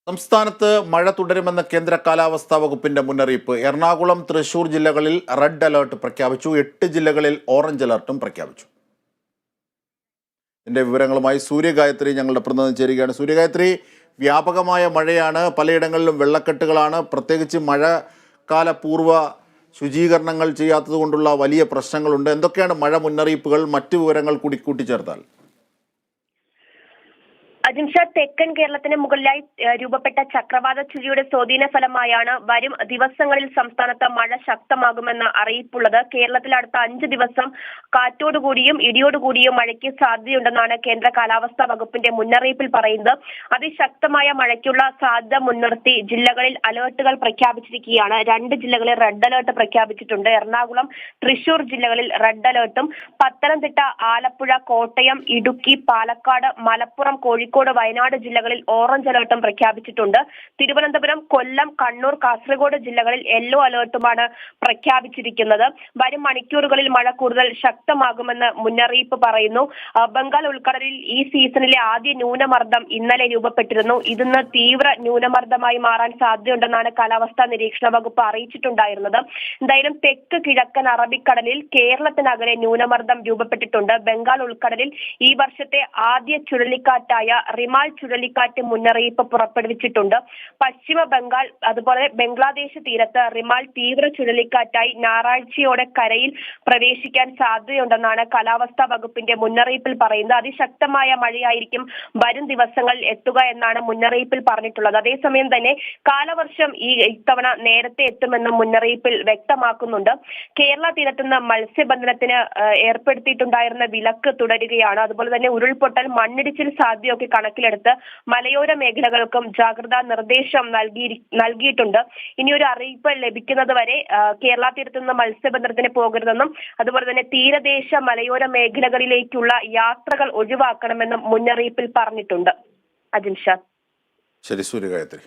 സംസ്ഥാനത്ത് മഴ തുടരുമെന്ന കേന്ദ്ര കാലാവസ്ഥാ വകുപ്പിന്റെ മുന്നറിയിപ്പ്. എറണാകുളം, തൃശൂർ ജില്ലകളിൽ റെഡ് അലേർട്ട് പ്രഖ്യാപിച്ചു. 8 ജില്ലകളിൽ ഓറഞ്ച് അലർട്ടും പ്രഖ്യാപിച്ചു. ഇതിന്റെ വിവരങ്ങളുമായി സൂര്യഗായത്രി ഞങ്ങളുടെ പ്രതിനിധി ചേരുകയാണ്. സൂര്യഗായത്രി, വ്യാപകമായ മഴയാണ്, പലയിടങ്ങളിലും വെള്ളക്കെട്ടുകളാണ്. പ്രത്യേകിച്ച് മഴക്കാലപൂർവ്വ ശുചീകരണങ്ങൾ ചെയ്യാത്തത് കൊണ്ടുള്ള വലിയ പ്രശ്നങ്ങളുണ്ട്. എന്തൊക്കെയാണ് മഴ മുന്നറിയിപ്പുകൾ? മറ്റു വിവരങ്ങൾ കൂടി കൂട്ടിച്ചേർത്താൽ. അജിംഷാദ്, തെക്കൻ കേരളത്തിന് മുകളിലായി രൂപപ്പെട്ട ചക്രവാത ചുഴിയുടെ സ്വാധീന ഫലമായാണ് വരും ദിവസങ്ങളിൽ സംസ്ഥാനത്ത് മഴ ശക്തമാകുമെന്ന അറിയിപ്പുള്ളത്. കേരളത്തിൽ അടുത്ത 5 ദിവസം കാറ്റോടുകൂടിയും ഇടിയോടുകൂടിയും മഴയ്ക്ക് സാധ്യതയുണ്ടെന്നാണ് കേന്ദ്ര കാലാവസ്ഥാ വകുപ്പിന്റെ മുന്നറിയിപ്പിൽ പറയുന്നത്. അതിശക്തമായ മഴയ്ക്കുള്ള സാധ്യത മുൻനിർത്തി ജില്ലകളിൽ അലേർട്ടുകൾ പ്രഖ്യാപിച്ചിരിക്കുകയാണ്. 2 ജില്ലകളിൽ റെഡ് അലേർട്ട് പ്രഖ്യാപിച്ചിട്ടുണ്ട്. എറണാകുളം, തൃശൂർ ജില്ലകളിൽ റെഡ് അലേർട്ടും പത്തനംതിട്ട, ആലപ്പുഴ, കോട്ടയം, ഇടുക്കി, പാലക്കാട്, മലപ്പുറം, കോഴിക്കോട്, വയനാട് ജില്ലകളിൽ ഓറഞ്ച് അലേർട്ടും പ്രഖ്യാപിച്ചിട്ടുണ്ട്. തിരുവനന്തപുരം, കൊല്ലം, കണ്ണൂർ, കാസർഗോഡ് ജില്ലകളിൽ യെല്ലോ അലേർട്ടുമാണ് പ്രഖ്യാപിച്ചിരിക്കുന്നത്. വരും മണിക്കൂറുകളിൽ മഴ കൂടുതൽ ശക്തമാകുമെന്ന് മുന്നറിയിപ്പ് പറയുന്നു. ബംഗാൾ ഉൾക്കടലിൽ ഈ സീസണിലെ ആദ്യ ന്യൂനമർദ്ദം ഇന്നലെ രൂപപ്പെട്ടിരുന്നു. ഇതിന്ന് തീവ്ര ന്യൂനമർദ്ദമായി മാറാൻ സാധ്യതയുണ്ടെന്നാണ് കാലാവസ്ഥാ നിരീക്ഷണ വകുപ്പ് അറിയിച്ചിട്ടുണ്ടായിരുന്നത്. എന്തായാലും തെക്ക് കിഴക്കൻ അറബിക്കടലിൽ കേരളത്തിനകലെ ന്യൂനമർദ്ദം രൂപപ്പെട്ടിട്ടുണ്ട്. ബംഗാൾ ഉൾക്കടലിൽ ഈ വർഷത്തെ ആദ്യ ചുഴലിക്കാറ്റായ റിമാൽ ചുഴലിക്കാറ്റ് മുന്നറിയിപ്പ് പുറപ്പെടുവിച്ചിട്ടുണ്ട്. പശ്ചിമ ബംഗാൾ അതുപോലെ ബംഗ്ലാദേശ് തീരത്ത് റിമാൽ തീവ്ര ചുഴലിക്കാറ്റായി ഞായറാഴ്ചയോടെ കരയിൽ പ്രവേശിക്കാൻ സാധ്യതയുണ്ടെന്നാണ് കാലാവസ്ഥാ വകുപ്പിന്റെ മുന്നറിയിപ്പിൽ പറയുന്നത്. അതിശക്തമായ മഴയായിരിക്കും വരും ദിവസങ്ങളിൽ എത്തുക എന്നാണ് മുന്നറിയിപ്പിൽ പറഞ്ഞിട്ടുള്ളത്. അതേസമയം തന്നെ കാലവർഷം ഇത്തവണ നേരത്തെ എത്തുമെന്ന് മുന്നറിയിപ്പിൽ വ്യക്തമാക്കുന്നുണ്ട്. കേരള തീരത്തുനിന്ന് മത്സ്യബന്ധനത്തിന് ഏർപ്പെടുത്തിയിട്ടുണ്ടായിരുന്ന വിലക്ക് തുടരുകയാണ്. അതുപോലെ തന്നെ ഉരുൾപൊട്ടൽ, മണ്ണിടിച്ചിൽ സാധ്യതയൊക്കെ കണക്കിലെടുത്ത് മലയോര മേഖലകൾക്കും ജാഗ്രതാ നിർദ്ദേശം നൽകിയിട്ടുണ്ട്. ഇനിയൊരു അറിയിപ്പ് ലഭിക്കുന്നത് വരെ കേരള തീരത്തു നിന്ന് മത്സ്യബന്ധനത്തിന് പോകരുതെന്നും അതുപോലെ തന്നെ തീരദേശ മലയോര മേഖലകളിലേക്കുള്ള യാത്രകൾ ഒഴിവാക്കണമെന്നും മുന്നറിയിപ്പിൽ പറഞ്ഞിട്ടുണ്ട്. അജിംഷാദ്. ശരി, സൂര്യഗായത്രി.